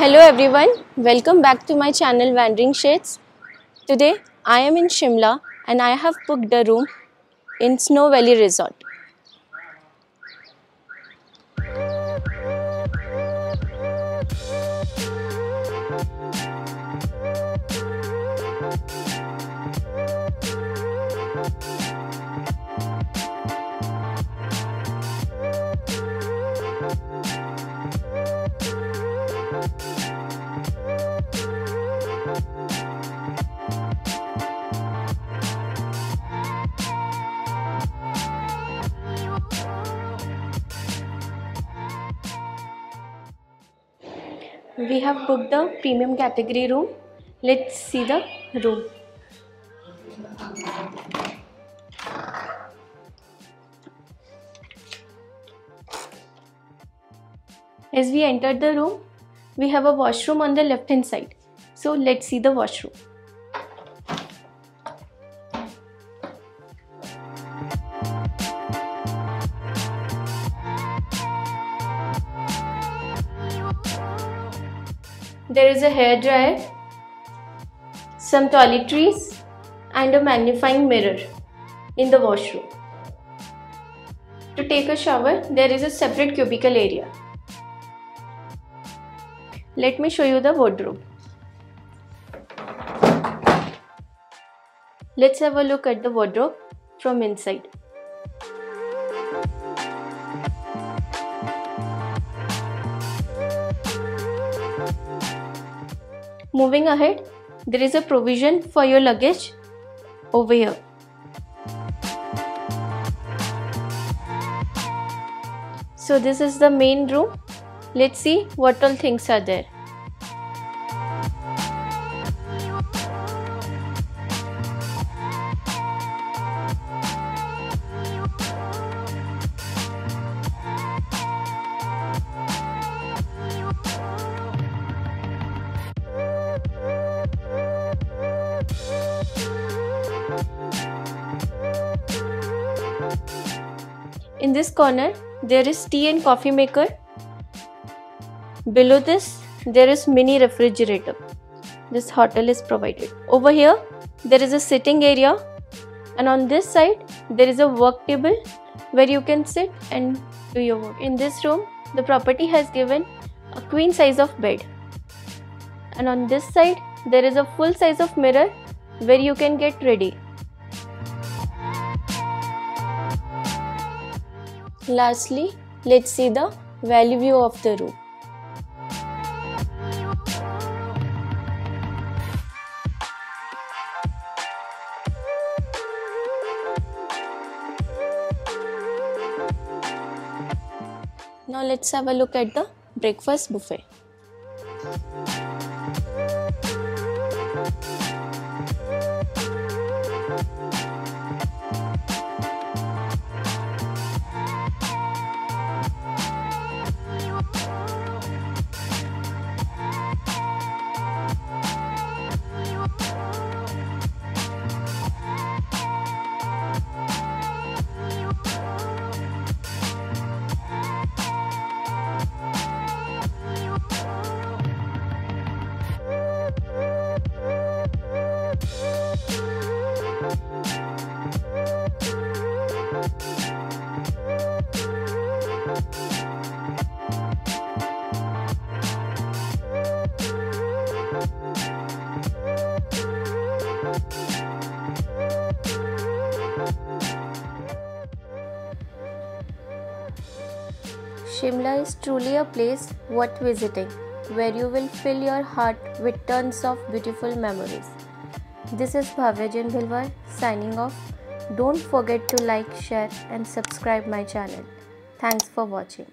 Hello everyone, welcome back to my channel Wandering Shades. Today I am in Shimla and I have booked a room in Snow Valley Resort. We have booked the premium category room. Let's see the room. As we entered the room, we have a washroom on the left hand side. So let's see the washroom. There is a hair dryer, some toiletries and a magnifying mirror in the washroom. To take a shower, there is a separate cubicle area. Let me show you the wardrobe. Let's have a look at the wardrobe from inside. Moving ahead, there is a provision for your luggage over here. So this is the main room. Let's see what all things are there. In this corner, there is tea and coffee maker. Below this, there is mini refrigerator. This hotel is provided. Over here, there is a sitting area, and on this side, there is a work table where you can sit and do your work. In this room, the property has given a queen size of bed, and on this side, there is a full size of mirror where you can get ready. Lastly, let's see the valley view of the room. Now let's have a look at the breakfast buffet. Shimla is truly a place worth visiting, where you will fill your heart with tons of beautiful memories. This is Bhavya Jain Bhilwar signing off. Don't forget to like, share and subscribe my channel. Thanks for watching.